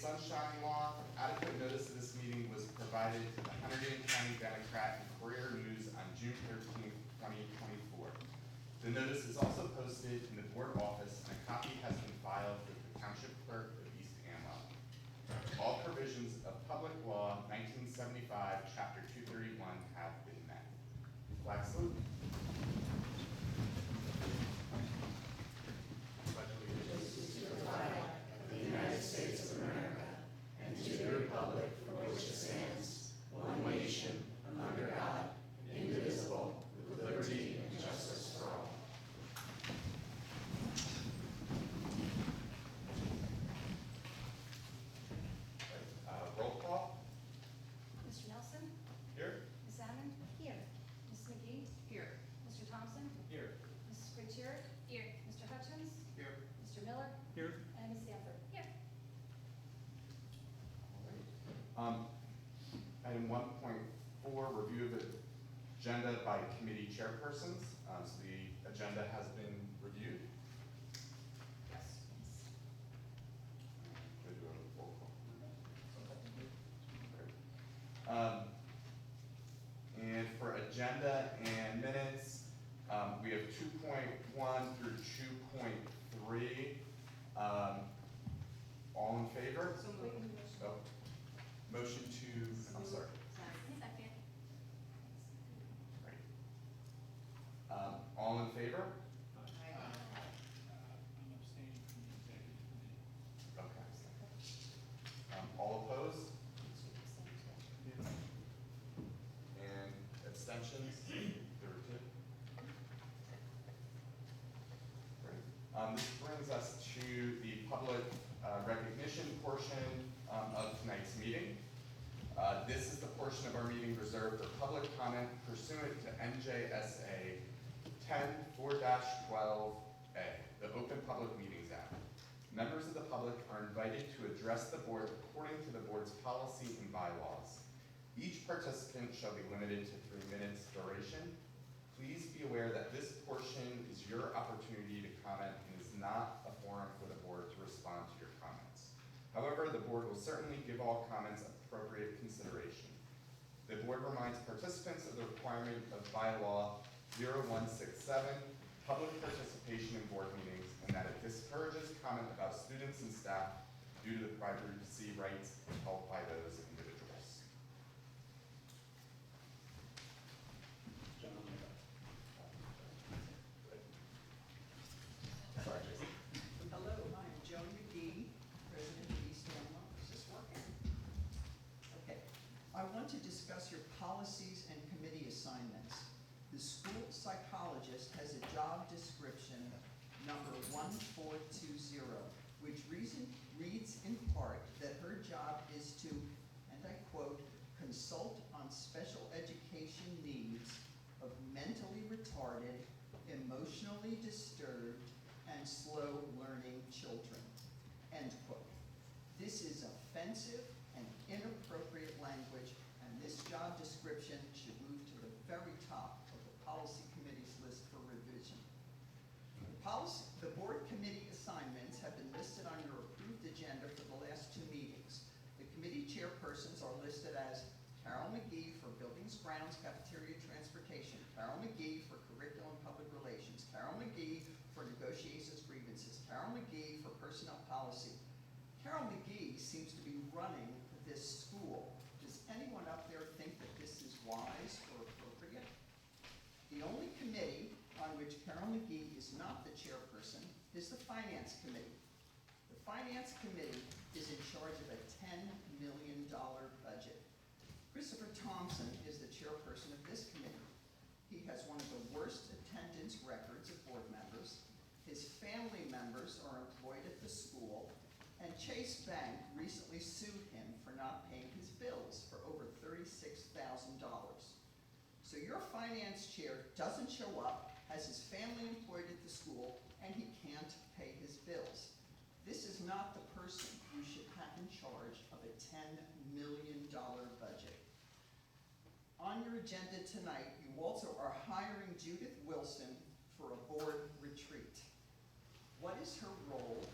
sunshine law. Adequate notice of this meeting was provided to the Hunterdon County Democrat and Courier News on June 13th, 2024. The notice is also posted in the board office, and a copy has been filed with the Township Clerk of East Amwell. All provisions of Public Law 1975, Chapter 231 have been met. Flag salute. The United States of America, and to the republic for which it stands, one nation, under God, indivisible, with liberty and justice for all. Roll call. Mr. Nelson? Here. Ms. Salmon? Here. Ms. McGee? Here. Mr. Thompson? Here. Mrs. Frontier? Here. Mr. Hutchins? Here. Mr. Miller? Here. And Ms. Stanford? Here. Item 1.4, review of the agenda by committee chairpersons. So the agenda has been reviewed. Yes. We'll do a roll call. And for agenda and minutes, we have 2.1 through 2.3. All in favor? So moved. Oh. Motion to, I'm sorry. Second. Right. All in favor? I'm abstaining from the executive committee. Okay. All opposed? And abstentions? There were two. Great. This brings us to the public recognition portion of tonight's meeting. This is the portion of our meeting reserved for public comment pursuant to NJSA 10-4-12A, the Open Public Meetings Act. Members of the public are invited to address the board according to the board's policy and bylaws. Each participant shall be limited to 3 minutes duration. Please be aware that this portion is your opportunity to comment and is not a forum for the board to respond to your comments. However, the board will certainly give all comments appropriate consideration. The board reminds participants of the requirement of bylaw 0167, public participation in board meetings, and that it discourages comment about students and staff due to the privacy rights held by those individuals. Sorry, Jason. Hello, I'm Joan McGee, President of East Amwell. Is this working? Okay. I want to discuss your policies and committee assignments. The school psychologist has a job description number 1420, which reads in part that her job is to, and I quote, consult on special education needs of mentally retarded, emotionally disturbed, and slow learning children, end quote. This is offensive and inappropriate language, and this job description should move to the very top of the policy committee's list for revision. The board committee assignments have been listed on your approved agenda for the last 2 meetings. The committee chairpersons are listed as Carol McGee for Buildings, Grounds, Cafeteria, Transportation, Carol McGee for Curriculum, Public Relations, Carol McGee for Negotiations, Grievances, Carol McGee for Personnel Policy. Carol McGee seems to be running this school. Does anyone up there think that this is wise or appropriate? The only committee on which Carol McGee is not the chairperson is the Finance Committee. The Finance Committee is in charge of a $10 million budget. Christopher Thompson is the chairperson of this committee. He has one of the worst attendance records of board members. His family members are employed at the school, and Chase Bank recently sued him for not paying his bills for over $36,000. So your finance chair doesn't show up, has his family employed at the school, and he can't pay his bills. This is not the person you should have in charge of a $10 million budget. On your agenda tonight, you also are hiring Judith Wilson for a board retreat. What is her role,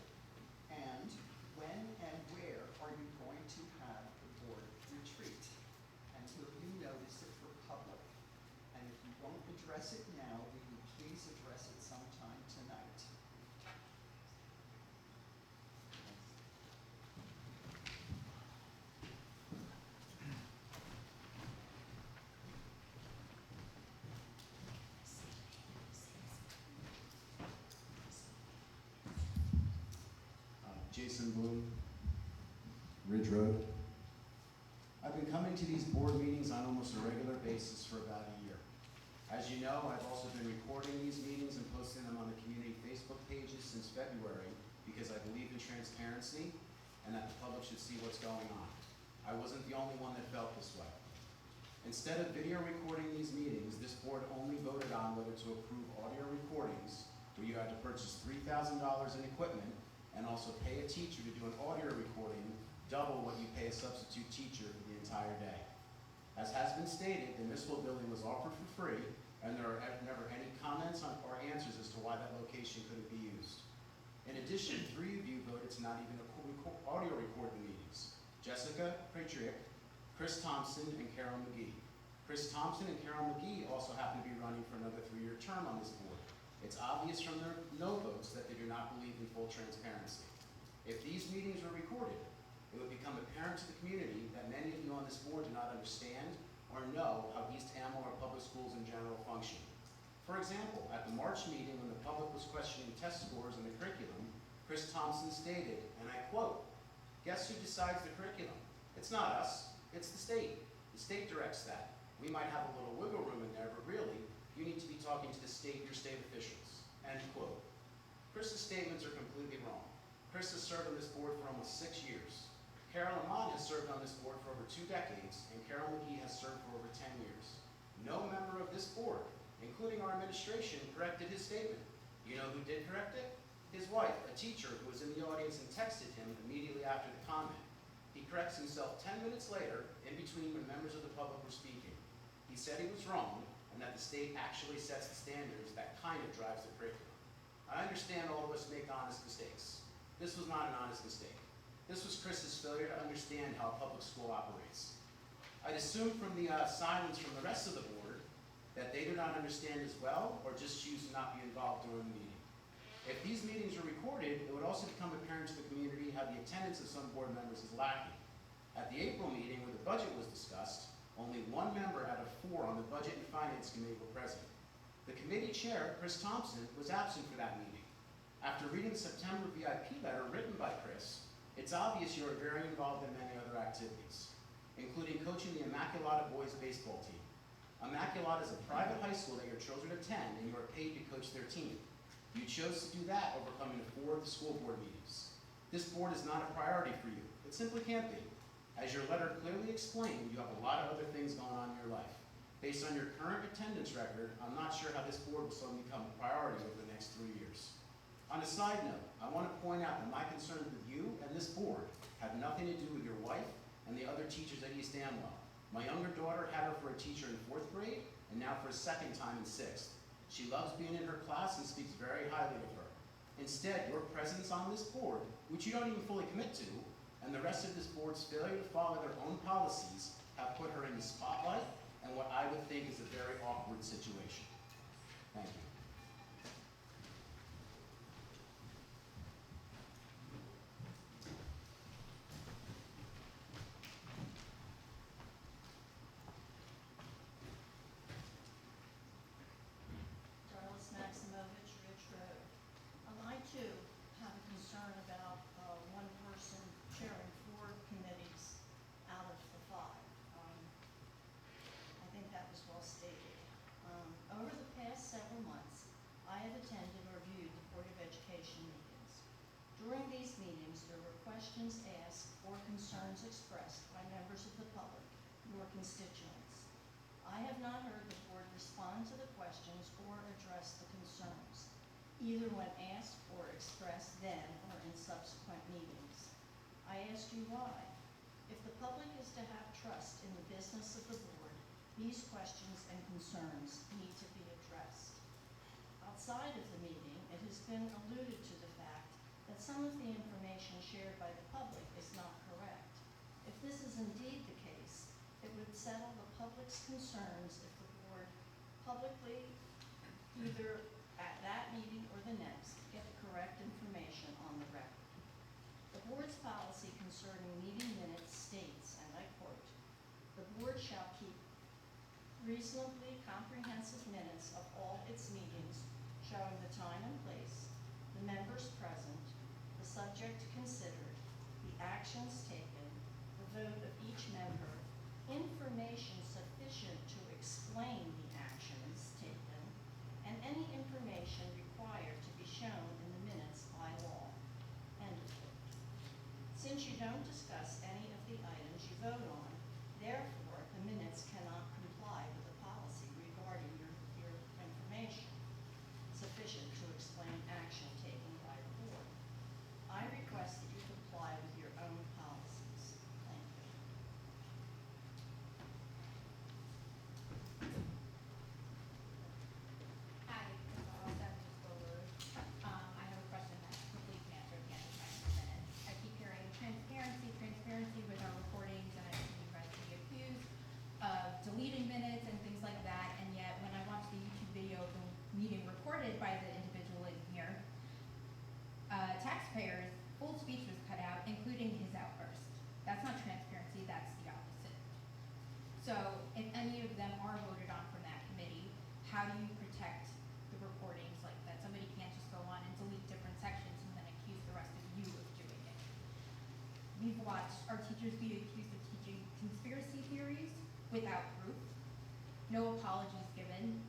and when and where are you Jason Bloom, Ridge Road. I've been coming to these board meetings on almost a regular basis for about a year. As you know, I've also been recording these meetings and posting them on the community Facebook pages since February because I believe in transparency and that the public should see what's going on. I wasn't the only one that felt this way. Instead of video recording these meetings, this board only voted on whether to approve audio recordings where you had to purchase $3,000 in equipment and also pay a teacher to do an audio recording, double what you pay a substitute teacher for the entire day. As has been stated, the municipal building was offered for free, and there are never any comments on or answers as to why that location couldn't be used. In addition, 3 of you voted to not even audio record the meetings: Jessica Patrick, Chris Thompson, and Carol McGee. Chris Thompson and Carol McGee also happen to be running for another 3-year term on this board. It's obvious from their no votes that they do not believe in full transparency. If these meetings were recorded, it would become apparent to the community that many of you on this board do not understand or know how East Amwell or public schools in general function. For example, at the March meeting when the public was questioning test scores and the curriculum, Chris Thompson stated, and I quote, "Guess who decides the curriculum? It's not us, it's the state. The state directs that. We might have a little wiggle room in there, but really, you need to be talking to the state, your state officials." End quote. Chris's statements are completely wrong. Chris has served on this board for almost 6 years. Carol Amon has served on this board for over 2 decades, and Carol McGee has served for over 10 years. No member of this board, including our administration, corrected his statement. You know who did correct it? His wife, a teacher who was in the audience and texted him immediately after the comment. He corrects himself 10 minutes later, in between when members of the public were speaking. He said he was wrong, and that the state actually sets the standards that kind of drives the curriculum. I understand all of us make honest mistakes. This was not an honest mistake. This was Chris's failure to understand how a public school operates. I'd assume from the silence from the rest of the board that they do not understand as well or just choose to not be involved during the meeting. If these meetings are recorded, it would also become apparent to the community how the attendance of some board members is lacking. At the April meeting where the budget was discussed, only 1 member out of 4 on the Budget and Finance Committee were present. The committee chair, Chris Thompson, was absent for that meeting. After reading the September VIP letter written by Chris, it's obvious you are very involved in many other activities, including coaching the Immaculata boys baseball team. Immaculata is a private high school that your children attend, and you are paid to coach their team. You chose to do that over coming to 4 of the school board meetings. This board is not a priority for you. It simply can't be. As your letter clearly explained, you have a lot of other things going on in your life. Based on your current attendance record, I'm not sure how this board will suddenly become a priority over the next 3 years. On a side note, I want to point out that my concerns with you and this board have nothing to do with your wife and the other teachers at East Amwell. My younger daughter had her for a teacher in 4th grade and now for a 2nd time in 6th. She loves being in her class and speaks very highly of her. Instead, your presence on this board, which you don't even fully commit to, and the rest of this board's failure to follow their own policies have put her in the spotlight and what I would think is a very awkward situation. Thank you. Darlis Maximovich, Ridge Road. I too have a concern about one person chairing 4 committees out of the 5. I think that was well stated. Over the past several months, I have attended or viewed the Board of Education meetings. During these meetings, there were questions asked or concerns expressed by members of the public, your constituents. I have not heard the board respond to the questions or address the concerns, either when asked or expressed then or in subsequent meetings. I ask you why. If the public is to have trust in the business of the board, these questions and concerns need to be addressed. Outside of the meeting, it has been alluded to the fact that some of the information shared by the public is not correct. If this is indeed the case, it would settle the public's concerns if the board publicly, either at that meeting or the next, get the correct information on the record. The board's policy concerning meeting minutes states, and I quote, "The board shall keep reasonably comprehensive minutes of all its meetings, showing the time and place, the members present, the subject to consider, actions taken, the vote of each member, information sufficient to explain the actions taken, and any information required to be shown in the minutes by law. End of quote. Since you don't discuss any of the items you vote on, therefore, the minutes cannot comply with the policy regarding your information sufficient to explain action taken by the board. I request that you comply with your own policies. Thank you. Hi, this is all Stephanie Stoller. I have a question that quickly can answer at the end of my minutes. I keep hearing transparency with our recordings, and I think you guys can be accused of deleting minutes and things like that, and yet when I watch the YouTube video of the meeting recorded by the individual in here, taxpayers' full speech was cut out, including his outburst. That's not transparency, that's the opposite. So if any of them are voted on from that committee, how do you protect the recordings like that? Somebody can't just go on and delete different sections and then accuse the rest of you of doing it. We've watched our teachers be accused of teaching conspiracy theories without proof, no apologies given.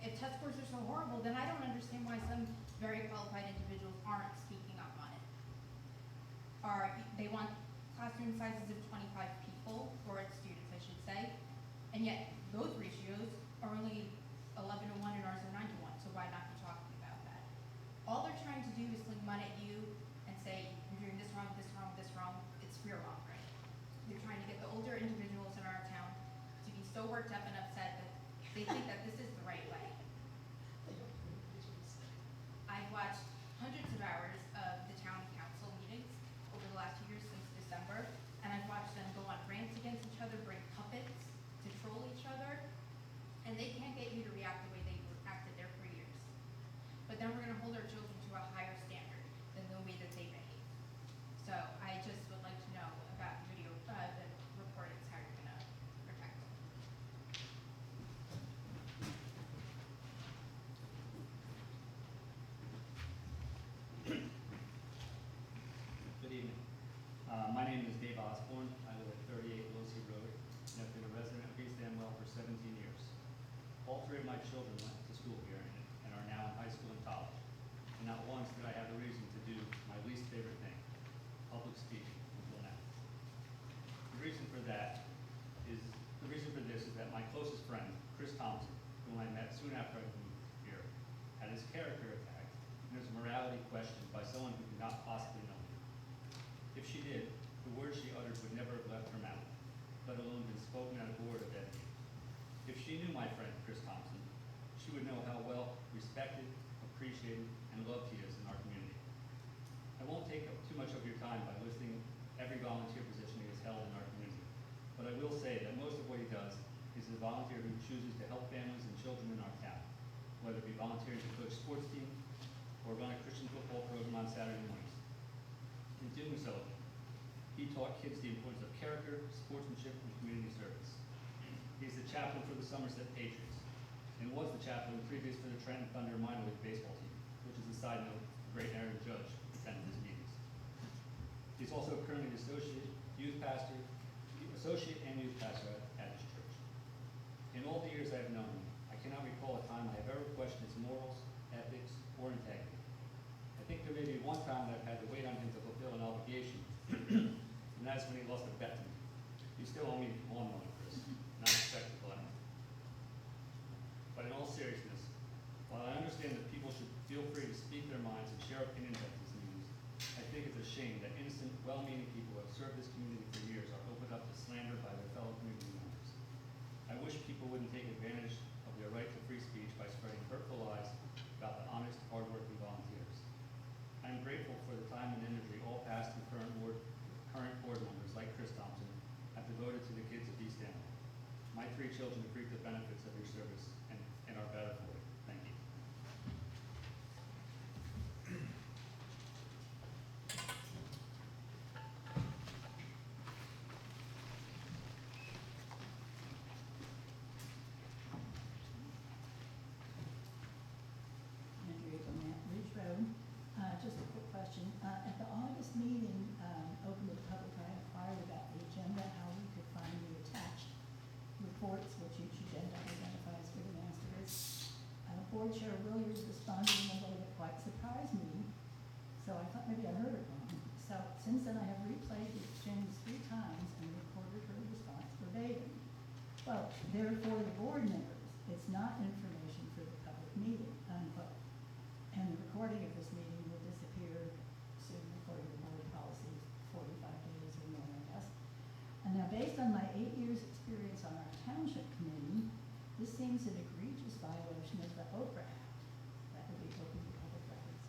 If test scores are so horrible, then I don't understand why some very qualified individuals aren't speaking up on it. They want classroom sizes of 25 people, or students I should say, and yet those ratios are only 11 to 1 and ours are 9 to 1, so why not be talking about that? All they're trying to do is fling mud at you and say, you're doing this wrong, this wrong, this wrong. It's fear mongering. They're trying to get the older individuals in our town to be so worked up and upset that they think that this is the right way. I've watched hundreds of hours of the town council meetings over the last 2 years since December, and I've watched them go on rants against each other, bring puppets to troll each other, and they can't get you to react the way they acted there for years. But then we're gonna hold our children to a higher standard than the way that they behave. So I just would like to know about the video, the recordings, how you're gonna protect them. Good evening. My name is Dave Osborne. I live at 38 Wilsey Road, and I've been a resident of East Amwell for 17 years. All three of my children went to school here and are now in high school and college. And not once did I have a reason to do my least favorite thing, public speaking, until now. The reason for this is that my closest friend, Chris Thompson, whom I met soon after I moved here, had his character attacked and his morality questioned by someone who could not possibly know him. If she did, the words she uttered would never have left her mouth, let alone been spoken at a board of ed. If she knew my friend, Chris Thompson, she would know how well respected, appreciated, and loved he is in our community. I won't take up too much of your time by listing every volunteer position he has held in our community, but I will say that most of what he does is a volunteer who chooses to help families and children in our town, whether it be volunteering to coach sports team or run a Christian football program on Saturday mornings. In doing so, he taught kids the importance of character, sportsmanship, and community service. He's the chaplain for the Somerset Patriots, and was the chaplain previous for the Trenton Thunder minor league baseball team, which is a side note, the great Aaron Judge attended his meetings. He's also currently the associate and youth pastor at his church. In all the years I've known him, I cannot recall a time I have ever questioned his morals, ethics, or integrity. I think there may be one time that I've had to wait on him to fulfill an obligation, and that's when he lost a bet to me. You still owe me one money, Chris, and I expect to collect it. But in all seriousness, while I understand that people should feel free to speak their minds and share opinions at these meetings, I think it's a shame that innocent, well-meaning people who have served this community for years are opened up to slander by their fellow community members. I wish people wouldn't take advantage of their right to free speech by spreading hurtful lies about the honest, hardworking volunteers. I am grateful for the time and energy all past and current board members like Chris Thompson have devoted to the kids of East Amwell. My 3 children have reaped the benefits of your service and are better for it. Thank you. Andrea Gomez, Ridge Road. Just a quick question. At the August meeting, open to the public Chair Williams responded in a way that quite surprised me, so I thought maybe I heard it wrong. So since then, I have replayed the exchange 3 times and recorded her response verbatim. Quote, therefore, the board members, it's not information for the public meeting, unquote. And the recording of this meeting will disappear soon according to board policy, 45 days or more, I guess. And now, based on my 8 years' experience on our township committee, this seems an egregious violation of the Oprah Act. That would be open to public records.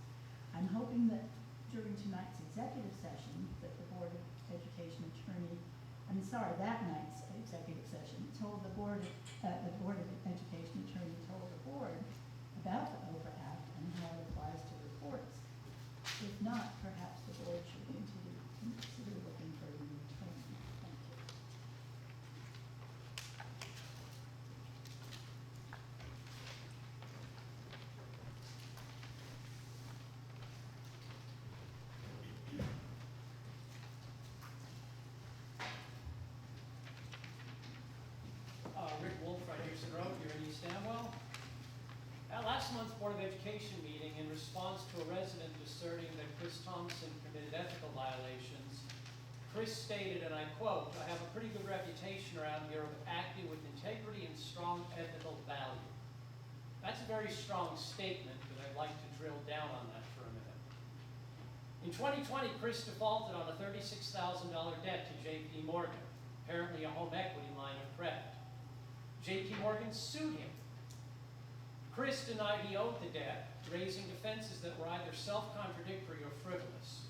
I'm hoping that during tonight's executive session, that the Board of Education attorney, that night's executive session, told the Board of Education attorney told the board about the Oprah Act and how it applies to reports. If not, perhaps the board should consider looking for a new attorney. Thank you. Rick Wolf, right Houston Road, here in East Amwell. At last month's Board of Education meeting, in response to a resident asserting that Chris Thompson committed ethical violations, Chris stated, and I quote, "I have a pretty good reputation around here of acting with integrity and strong ethical value." That's a very strong statement, but I'd like to drill down on that for a minute. In 2020, Chris defaulted on a $36,000 debt to JP Morgan, apparently a home equity line of credit. JP Morgan sued him. Chris denied he owed the debt, raising defenses that were either self-contradictory or frivolous.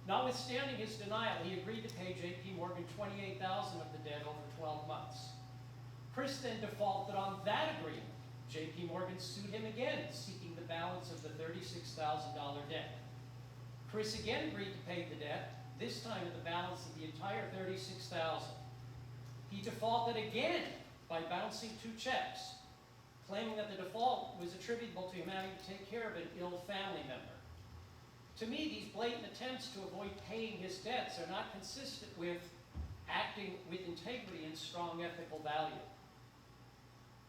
Notwithstanding his denial, he agreed to pay JP Morgan $28,000 of the debt over 12 months. Chris then defaulted on that agreement. JP Morgan sued him again, seeking the balance of the $36,000 debt. Chris again agreed to pay the debt, this time at the balance of the entire $36,000. He defaulted again by bouncing 2 checks, claiming that the default was attributable to him having to take care of an ill family member. To me, these blatant attempts to avoid paying his debts are not consistent with acting with integrity and strong ethical value.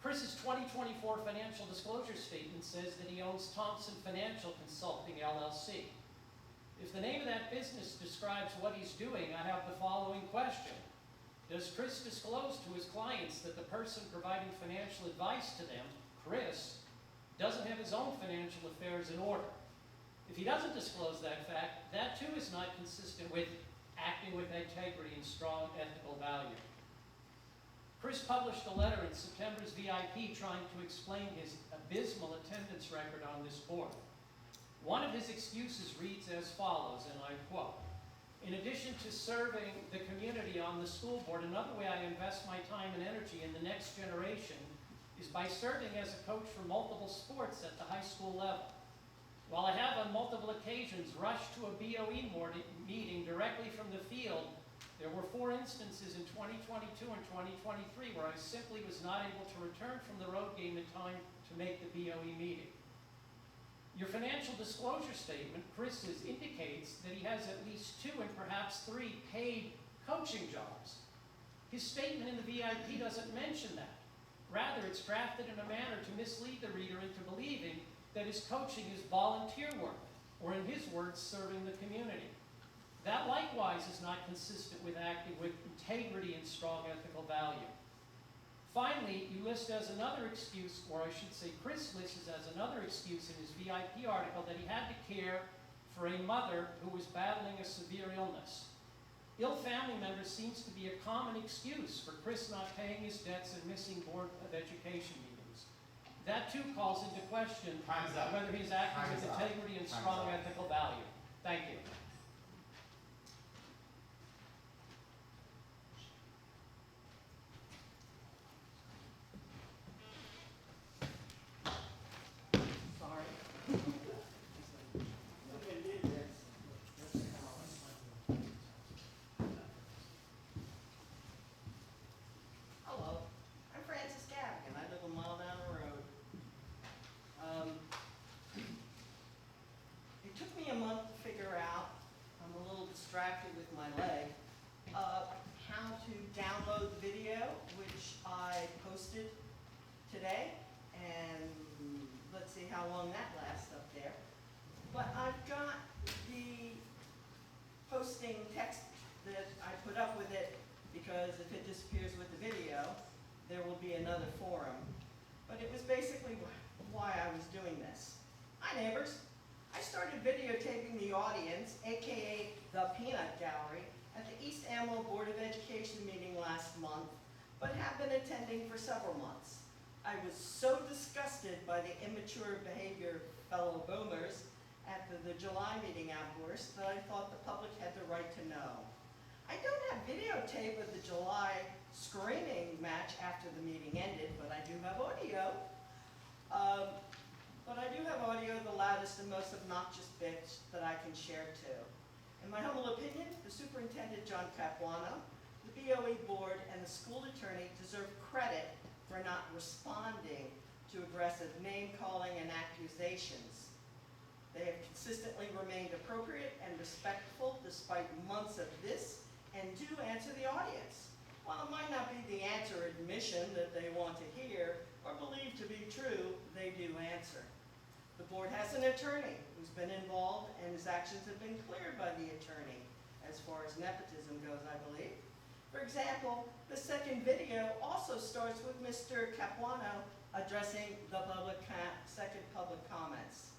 Chris's 2024 financial disclosure statement says that he owns Thompson Financial Consulting, LLC. If the name of that business describes what he's doing, I have the following question. Does Chris disclose to his clients that the person providing financial advice to them, Chris, doesn't have his own financial affairs in order? If he doesn't disclose that fact, that too is not consistent with acting with integrity and strong ethical value. Chris published a letter in September's VIP trying to explain his abysmal attendance record on this board. One of his excuses reads as follows, and I quote, "In addition to serving the community on the school board, another way I invest my time and energy in the next generation is by serving as a coach for multiple sports at the high school level. While I have on multiple occasions rushed to a BOE meeting directly from the field, there were 4 instances in 2022 and 2023 where I simply was not able to return from the road game in time to make the BOE meeting." Your financial disclosure statement, Chris's, indicates that he has at least 2 and perhaps 3 paid coaching jobs. His statement in the VIP doesn't mention that. Rather, it's drafted in a manner to mislead the reader into believing that his coaching is volunteer work, or in his words, serving the community. That likewise is not consistent with acting with integrity and strong ethical value. Finally, you list as another excuse, or I should say Chris lists as another excuse in his VIP article that he had to care for a mother who was battling a severe illness. Ill family members seems to be a common excuse for Chris not paying his debts and missing Board of Education meetings. That too calls into question Time's up. whether he's acting with Time's up. integrity and Time's strong up. ethical value. Thank you. Sorry. Hello, I'm Francis Gavigan. I live a mile down the road. It took me a month to figure out, I'm a little distracted with my leg, how to download the video, which I posted today, and how long that lasts up there. But I've got the posting text that I put up with it, because if it disappears with the video, there will be another forum. But it was basically why I was doing this. Hi neighbors. I started videotaping the audience, AKA the Peanut Gallery, at the East Amwell Board of Education meeting last month, but have been attending for several months. I was so disgusted by the immature behavior of fellow boomers after the July meeting outburst that I thought the public had the right to know. I don't have videotape of the July screaming match after the meeting ended, but I do have audio. But I do have audio of the loudest and most obnoxious bitch that I can share too. In my humble opinion, the Superintendent John Capuano, the BOE Board, and the school attorney deserve credit for not responding to aggressive name-calling and accusations. They have consistently remained appropriate and respectful despite months of this, and do answer the audience. While it might not be the answer admission that they want to hear or believe to be true, they do answer. The board has an attorney who's been involved, and his actions have been cleared by the attorney, as far as nepotism goes, I believe. For example, the second video also starts with Mr. Capuano addressing the second public comments.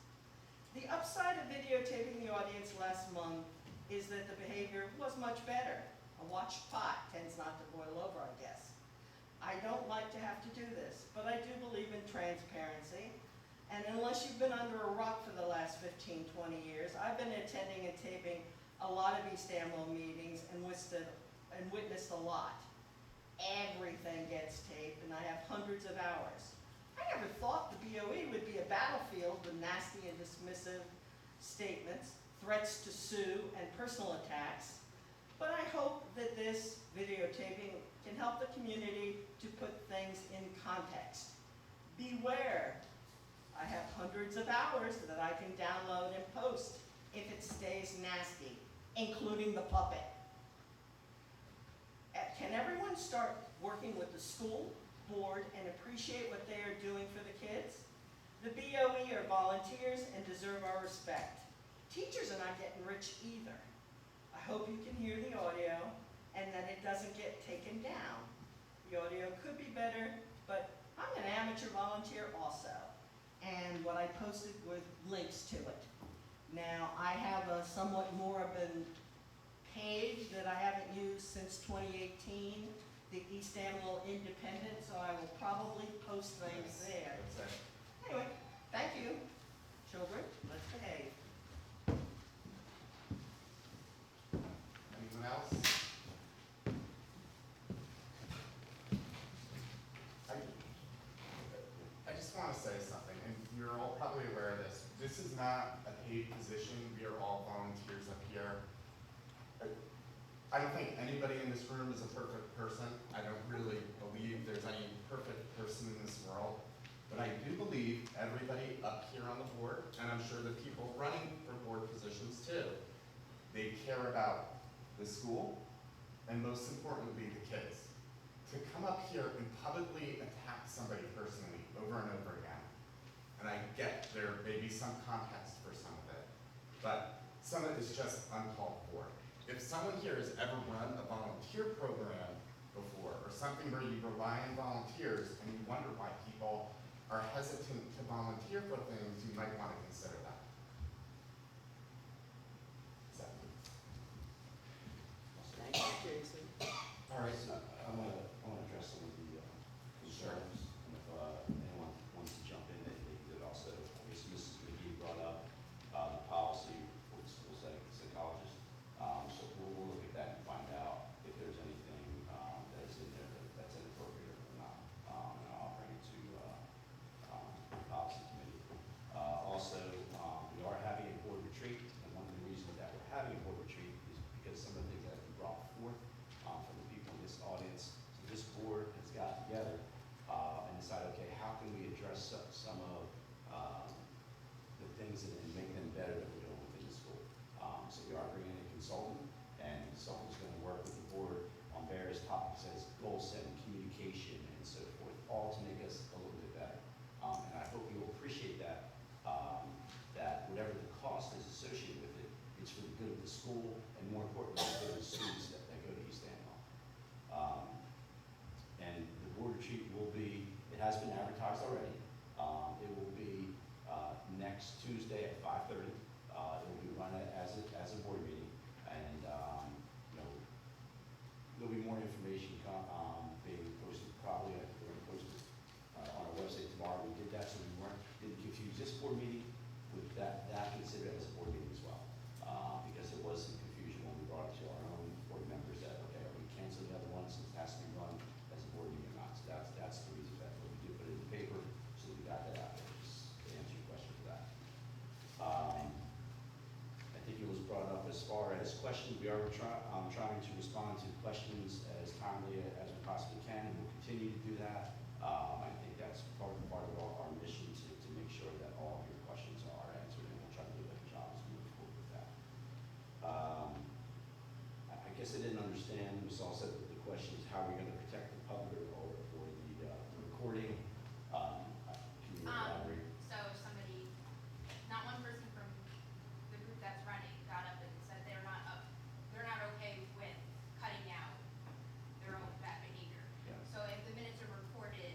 The upside of videotaping the audience last month is that the behavior was much better. A watched pot tends not to boil over, I guess. I don't like to have to do this, but I do believe in transparency. And unless you've been under a rock for the last 15, 20 years, I've been attending and taping a lot of East Amwell meetings and witnessed a lot. Everything gets taped, and I have hundreds of hours. I never thought the BOE would be a battlefield with nasty and dismissive statements, threats to sue, and personal attacks. But I hope that this videotaping can help the community to put things in context. Beware. I have hundreds of hours that I can download and post if it stays nasty, including the puppet. Can everyone start working with the school board and appreciate what they are doing for the kids? The BOE are volunteers and deserve our respect. Teachers are not getting rich either. I hope you can hear the audio and that it doesn't get taken down. The audio could be better, but I'm an amateur volunteer also. And what I posted with links to it. Now, I have a somewhat moribund page that I haven't used since 2018, the East Amwell Independent, so I will probably post things there. That's it. Anyway, thank you. Children, let's behave. Anyone else? I just want to say something, and you're all probably aware of this. This is not a paid position. We are all volunteers up here. I don't think anybody in this room is a perfect person. I don't really believe there's any perfect person in this world. But I do believe everybody up here on the board, and I'm sure the people running for board positions too, they care about the school, and most importantly, the kids. To come up here and publicly attack somebody personally over and over again, and I get there may be some context for some of it, but some of it is just uncalled for. If someone here has ever run a volunteer program before, or something where you rely on volunteers and you wonder why people are hesitant to volunteer for things, you might want to consider that. Thank you, Jason. All right, so I want to address some of the concerns, and if anyone wants to jump in, they can do it also. Obviously, Mrs. McGee brought up the policy for the school psychologist. So we'll look at that and find out if there's anything that is in there that's inappropriate or not. And I'll bring it to the policy committee. Also, we are having a board retreat, and one of the reasons that we're having a board retreat is because some of the things that have been brought forth from the people in this audience respond to questions as timely as we possibly can, and we'll continue to do that. I think that's part of our mission to make sure that all of your questions are answered, and we'll try to do a better job as we move forward with that. I guess I didn't understand, Ms. All said that the question is how are we going to protect the public or the recording? Can you elaborate? So if somebody, not one person from the group that's running got up and said they're not okay with cutting out their own bad behavior. Yeah. So if the minutes are recorded,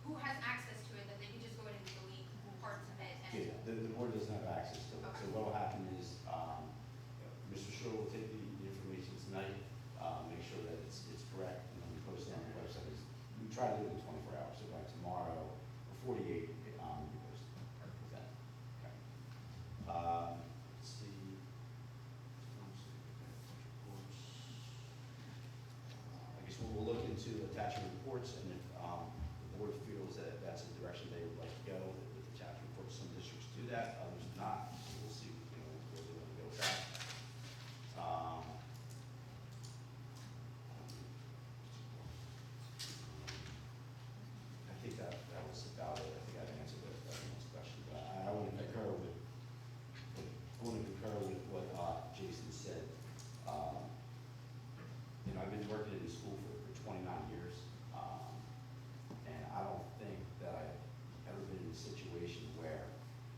who has access to it, that they can just go in and delete parts of it? And Yeah, the board doesn't have access to it. Okay. So what will happen is, Mr. Shore will take the information tonight, make sure that it's correct, and then we post it on the website. We try to do it in 24 hours, so by tomorrow, or 48, we post it. Okay. Let's see. I guess we'll look into attaching reports, and if the board feels that that's a direction they would like to go, with attaching reports, some districts do that, others not. So we'll see, where they want to go with that. I think that was about it. I think I've answered everyone's question. But I want to concur with what Jason said. I've been working in the school for 29 years, and I don't think that I've ever been in a situation where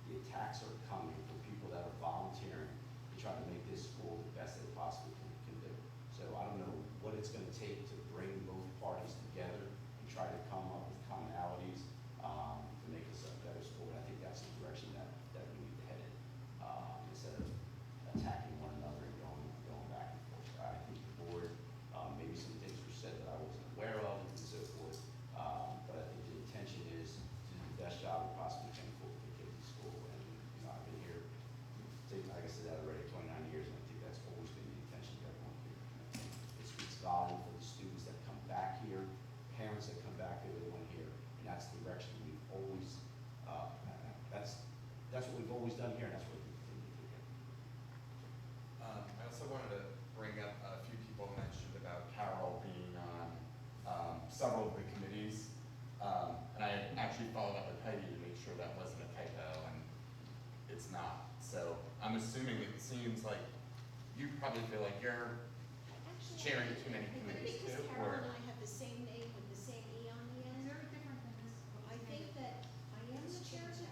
the attacks are coming from people that are volunteering to try to make this school the best they possibly can do. So I don't know what it's going to take to bring both parties together and try to come up with commonalities to make us a better school. And I think that's the direction that we need to head in, instead of attacking one another and going back and forth. I think the board, maybe some things were said that I wasn't aware of and so forth, but I think the intention is to do the best job we possibly can for the kids in school. And I've been here, like I said, already 29 years, and I think that's always been the intention of everyone here. And I think it speaks volume for the students that come back here, parents that come back here, they want to hear, and that's the direction we've always, that's what we've always done here, and that's what we continue to do here. I also wanted to bring up a few people mentioned about Carol being on several of the committees. And I had actually followed up with Heidi to make sure that wasn't a typo, and it's not. So I'm assuming it seems like you probably feel like you're Actually, chairing too many committees too, because Carol or? and I have the same name with the same E on the end. Very different than this. I think that I am the chair of the